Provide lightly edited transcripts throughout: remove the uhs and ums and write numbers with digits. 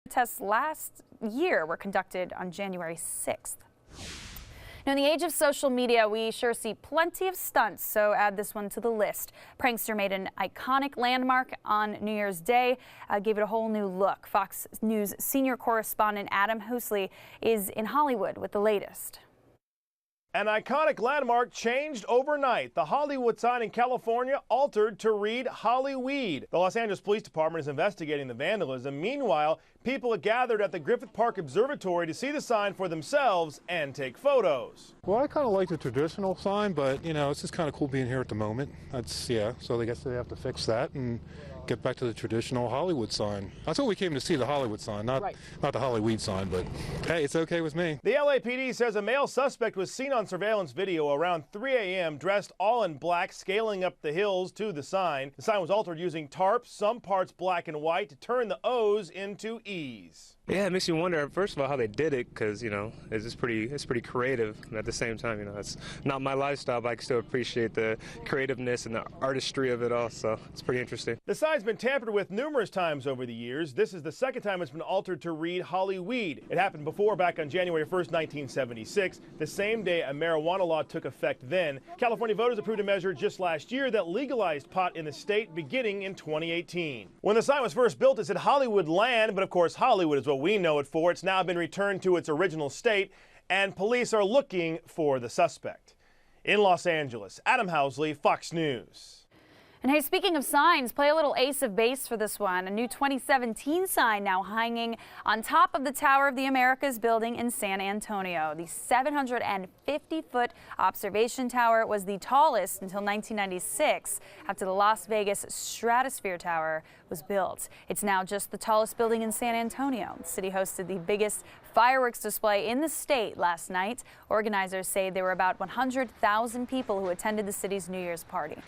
Tests last year were conducted on January 6th. Now, in the age of social media, we sure see plenty of stunts, so add this one to the list. Prankster made an iconic landmark on New Year's Day, gave it a whole new look. Fox News senior correspondent Adam Housley is in Hollywood with the latest. An iconic landmark changed overnight. The Hollywood sign in California altered to read Hollyweed. The Los Angeles Police Department is investigating the vandalism. Meanwhile, people had gathered at the Griffith Park Observatory to see the sign for themselves and take photos. Well, I kind of like the traditional sign, but it's just kind of cool being here at the moment. So I guess they have to fix that and get back to the traditional Hollywood sign. That's what we came to see, the Hollywood sign, not the Hollyweed sign, but hey, it's okay with me. The LAPD says a male suspect was seen on surveillance video around 3 a.m. dressed all in black, scaling up the hills to the sign. The sign was altered using tarps, some parts black and white, to turn the O's into E's. Yeah, it makes you wonder, first of all, how they did it, because, it's pretty creative. And at the same time, it's not my lifestyle, but I can still appreciate the creativeness and the artistry of it all, so it's pretty interesting. The sign's been tampered with numerous times over the years. This is the second time it's been altered to read Hollyweed. It happened before, back on January 1st, 1976, the same day a marijuana law took effect then. California voters approved a measure just last year that legalized pot in the state beginning in 2018. When the sign was first built, it said Hollywood Land, but of course Hollywood is what we know it for. It's now been returned to its original state, and police are looking for the suspect. In Los Angeles, Adam Housley, Fox News. And hey, speaking of signs, play a little ace of base for this one. A new 2017 sign now hanging on top of the Tower of the Americas building in San Antonio. The 750-foot observation tower was the tallest until 1996, after the Las Vegas Stratosphere Tower was built. It's now just the tallest building in San Antonio. The city hosted the biggest fireworks display in the state last night. Organizers say there were about 100,000 people who attended the city's New Year's party.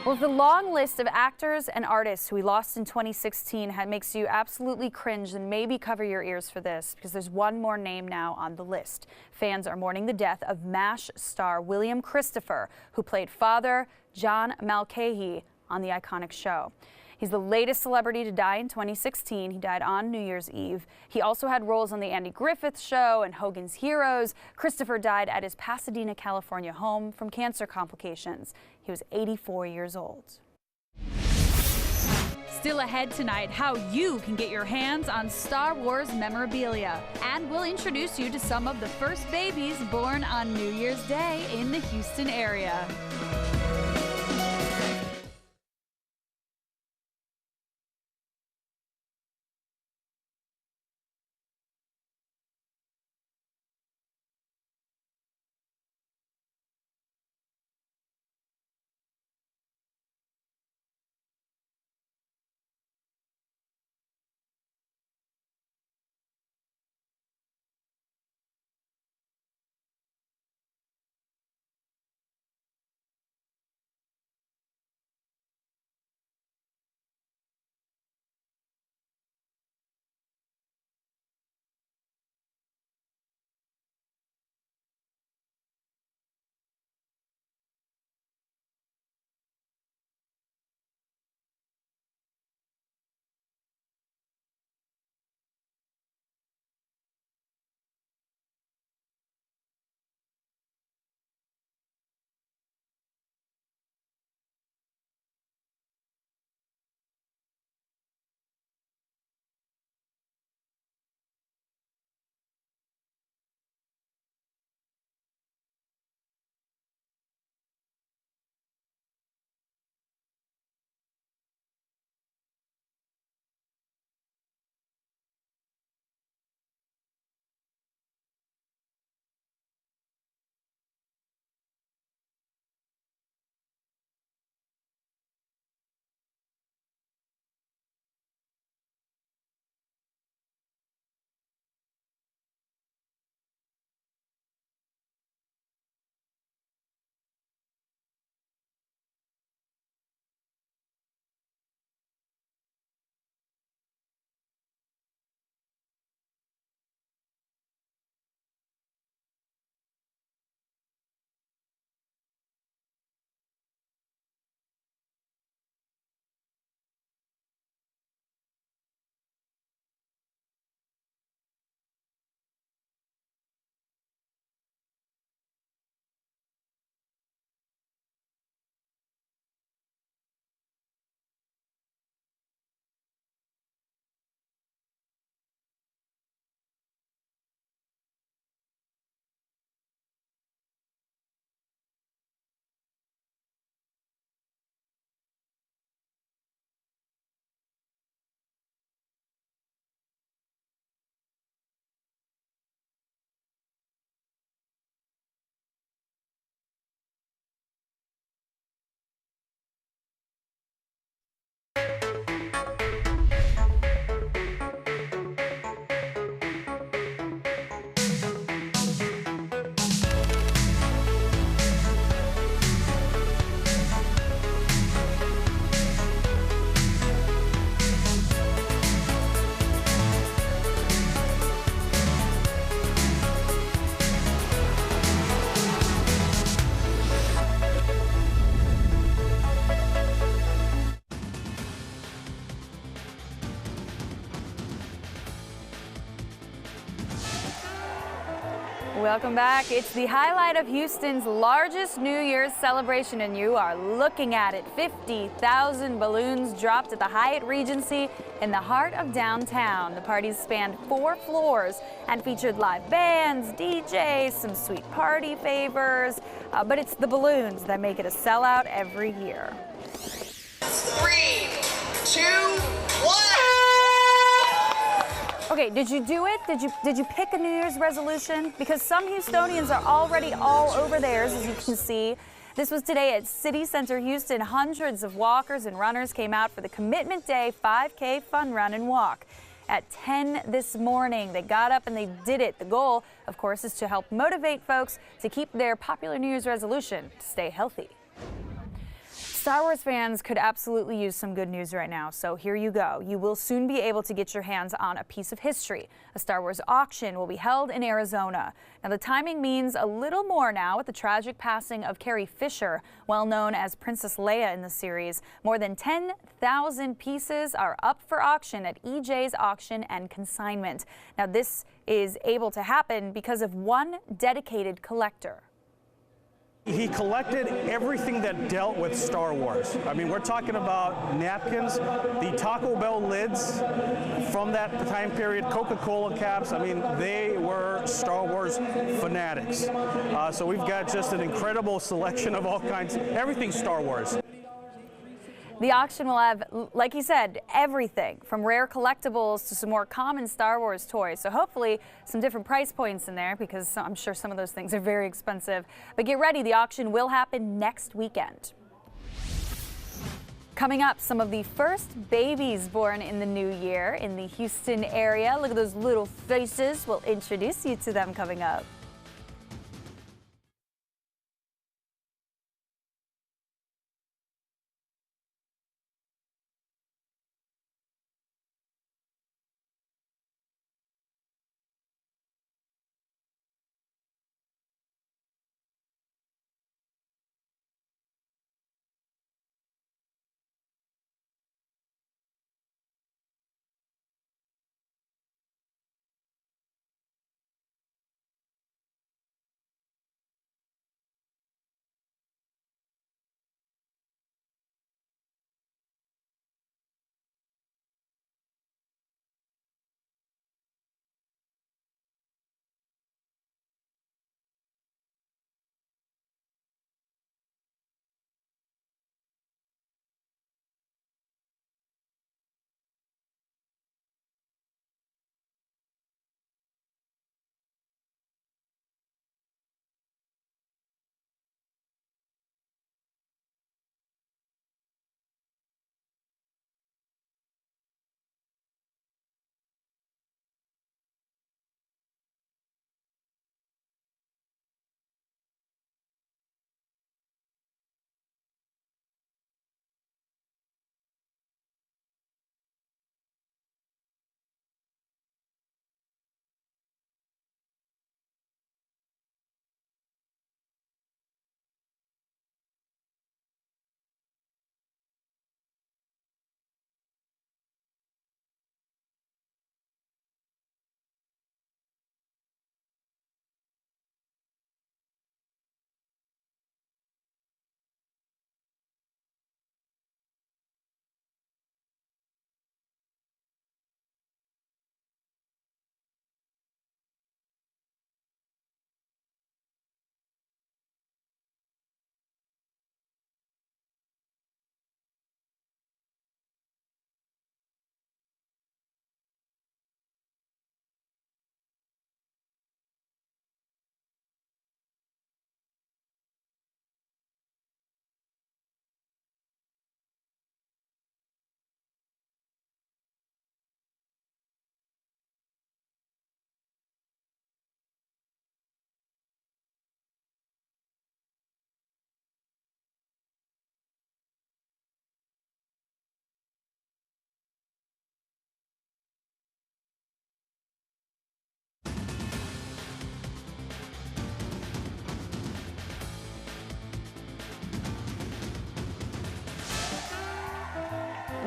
Well, the long list of actors and artists who we lost in 2016 makes you absolutely cringe, and maybe cover your ears for this, because there's one more name now on the list. Fans are mourning the death of MASH star William Christopher, who played Father John Mulcahy on the iconic show. He's the latest celebrity to die in 2016. He died on New Year's Eve. He also had roles on The Andy Griffith Show and Hogan's Heroes. Christopher died at his Pasadena, California home from cancer complications. He was 84 years old. Still ahead tonight, how you can get your hands on Star Wars memorabilia. And we'll introduce you to some of the first babies born on New Year's Day in the Houston area. Welcome back. It's the highlight of Houston's largest New Year's celebration, and you are looking at it. 50,000 balloons dropped at the Hyatt Regency in the heart of downtown. The parties spanned 4 floors and featured live bands, DJs, some sweet party favors, but it's the balloons that make it a sellout every year. 3, 2, 1. Okay, did you do it? Did you pick a New Year's resolution? Because some Houstonians are already all over theirs, as you can see. This was today at City Center Houston. Hundreds of walkers and runners came out for the Commitment Day 5K Fun Run and Walk. At 10 this morning, they got up and they did it. The goal, of course, is to help motivate folks to keep their popular New Year's resolution to stay healthy. Star Wars fans could absolutely use some good news right now, so here you go. You will soon be able to get your hands on a piece of history. A Star Wars auction will be held in Arizona. Now, the timing means a little more now with the tragic passing of Carrie Fisher, well known as Princess Leia in the series. More than 10,000 pieces are up for auction at EJ's Auction and Consignment. Now, this is able to happen because of one dedicated collector. He collected everything that dealt with Star Wars. I mean, we're talking about napkins, the Taco Bell lids from that time period, Coca-Cola caps. I mean, they were Star Wars fanatics. So we've got just an incredible selection of all kinds, everything Star Wars. The auction will have, like he said, everything from rare collectibles to some more common Star Wars toys. So hopefully some different price points in there, because I'm sure some of those things are very expensive. But get ready, the auction will happen next weekend. Coming up, some of the first babies born in the new year in the Houston area. Look at those little faces. We'll introduce you to them coming up.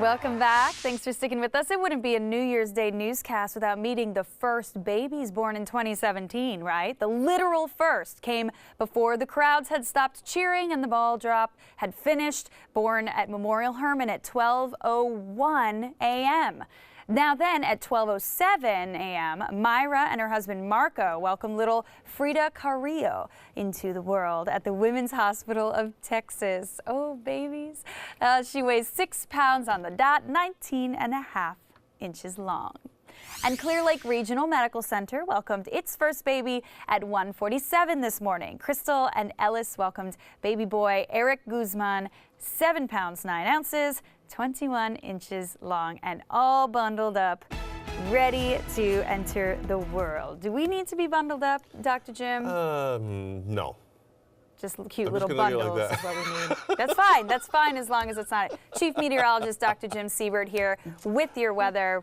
Welcome back. Thanks for sticking with us. It wouldn't be a New Year's Day newscast without meeting the first babies born in 2017, right? The literal first came before the crowds had stopped cheering and the ball drop had finished, born at Memorial Hermann at 12:01 a.m. Now then, at 12:07 a.m., Myra and her husband Marco welcomed little Frida Carrillo into the world at the Women's Hospital of Texas. Oh, babies. She weighs 6 pounds on the dot, 19.5 inches long. And Clear Lake Regional Medical Center welcomed its first baby at 1:47 this morning. Crystal and Ellis welcomed baby boy Eric Guzman, 7 pounds 9 ounces, 21 inches long, and all bundled up, ready to enter the world. Do we need to be bundled up, Dr. Jim? No. Just cute I'm little just gonna bundles go like that. is what we need. That's fine. That's fine as long as it's not. Chief Meteorologist Dr. Jim Siebert here with your weather.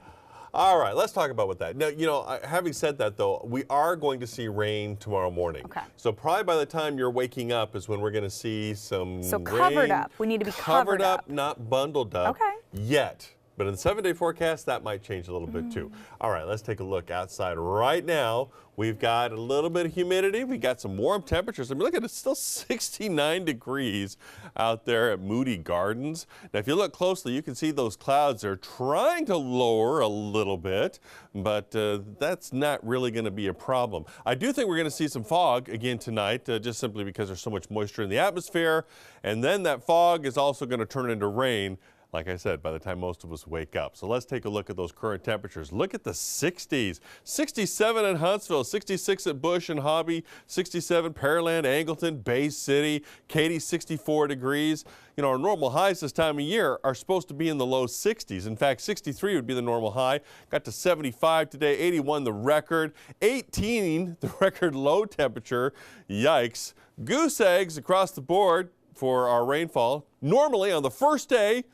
All right, let's talk about what that. Now, you know, having said that, though, we are going to see rain tomorrow morning. Okay. So probably by the time you're waking up is when we're going to see some So rain. covered up. We need to be covered up. Not bundled up Okay. yet. But in the 7-day forecast, that might change a little bit too. All right, let's take a look outside right now. We've got a little bit of humidity. We got some warm temperatures. I mean, look at it, it's still 69 degrees out there at Moody Gardens. Now, if you look closely, you can see those clouds are trying to lower a little bit, but that's not really going to be a problem. I do think we're going to see some fog again tonight, just simply because there's so much moisture in the atmosphere. And then that fog is also going to turn into rain, like I said, by the time most of us wake up. So let's take a look at those current temperatures. Look at the 60s. 67 in Huntsville, 66 at Bush and Hobby, 67 Pearland, Angleton, Bay City, Katy, 64 degrees. You know, our normal highs this time of year are supposed to be in the low 60s. In fact, 63 would be the normal high. Got to 75 today, 81 the record, 18 the record low temperature. Yikes. Goose eggs across the board for our rainfall. Normally on the first day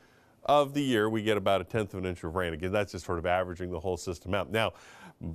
of the year, we get about 1/10 of an inch of rain. Again, that's just sort of averaging the whole system out. Now,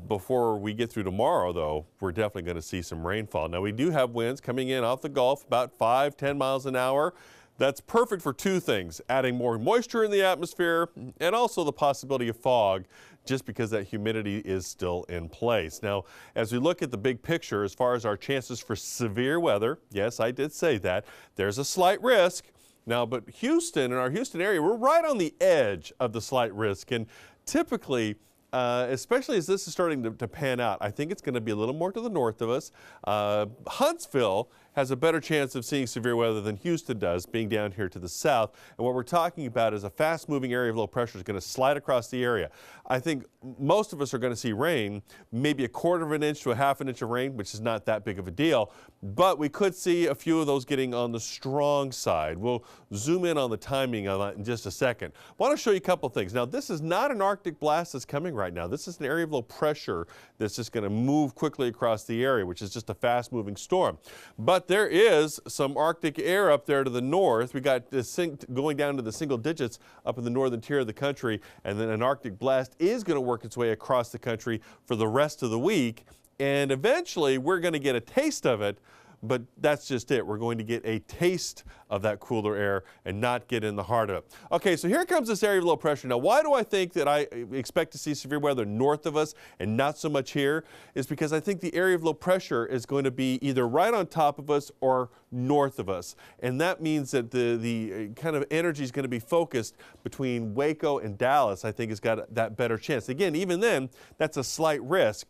before we get through tomorrow, though, we're definitely going to see some rainfall. Now, we do have winds coming in off the Gulf, about 5-10 miles an hour. That's perfect for two things, adding more moisture in the atmosphere and also the possibility of fog, just because that humidity is still in place. Now, as we look at the big picture, as far as our chances for severe weather, yes, I did say that, there's a slight risk. Now, but Houston, in our Houston area, we're right on the edge of the slight risk. And typically, especially as this is starting to pan out, I think it's going to be a little more to the north of us. Huntsville has a better chance of seeing severe weather than Houston does, being down here to the south. And what we're talking about is a fast-moving area of low pressure is going to slide across the area. I think most of us are going to see rain, maybe 1/4 of an inch to 1/2 inch of rain, which is not that big of a deal. But we could see a few of those getting on the strong side. We'll zoom in on the timing on that in just a second. I want to show you a couple things. Now, this is not an Arctic blast that's coming right now. This is an area of low pressure that's just going to move quickly across the area, which is just a fast-moving storm. But there is some Arctic air up there to the north. We got this going down to the single digits up in the northern tier of the country, and then an Arctic blast is going to work its way across the country for the rest of the week. And eventually, we're going to get a taste of it, but that's just it. We're going to get a taste of that cooler air and not get in the heart of it. Okay, so here comes this area of low pressure. Now, why do I think that I expect to see severe weather north of us and not so much here? Is because I think the area of low pressure is going to be either right on top of us or north of us. And that means that the kind of energy is going to be focused between Waco and Dallas. I think has got that better chance. Again, even then, that's a slight risk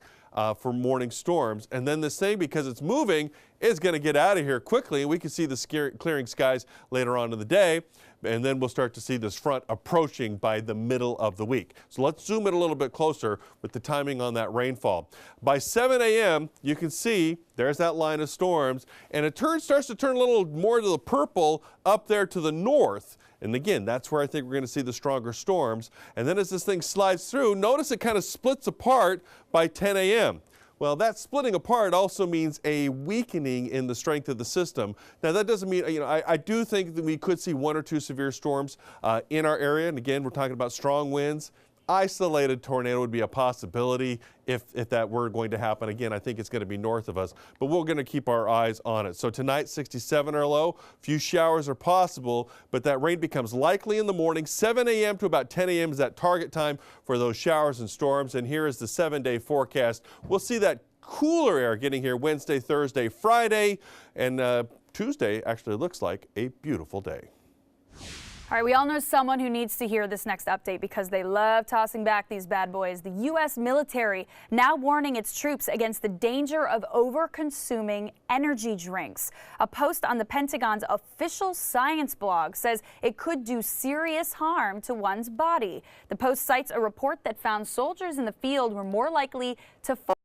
for morning storms. And then this thing, because it's moving, is going to get out of here quickly. We can see the clearing skies later on in the day. And then we'll start to see this front approaching by the middle of the week. So let's zoom in a little bit closer with the timing on that rainfall. By 7 a.m., you can see there's that line of storms. And it starts to turn a little more to the purple up there to the north. And again, that's where I think we're going to see the stronger storms. And then as this thing slides through, notice it kind of splits apart by 10 a.m. Well, that splitting apart also means a weakening in the strength of the system. Now, that doesn't mean, I do think that we could see 1 or 2 severe storms in our area. And again, we're talking about strong winds. isolated tornado would be a possibility if that were going to happen. Again, I think it's going to be north of us, but we're going to keep our eyes on it. So tonight, 67 our low. Few showers are possible, but that rain becomes likely in the morning. 7 a.m. to about 10 a.m. is that target time for those showers and storms. And here is the 7-day forecast. We'll see that cooler air getting here Wednesday, Thursday, Friday, and Tuesday actually looks like a beautiful day. All right, we all know someone who needs to hear this next update because they love tossing back these bad boys. The U.S. military now warning its troops against the danger of over-consuming energy drinks. A post on the Pentagon's official science blog says it could do serious harm to one's body. The post cites a report that found soldiers in the field were more likely to fall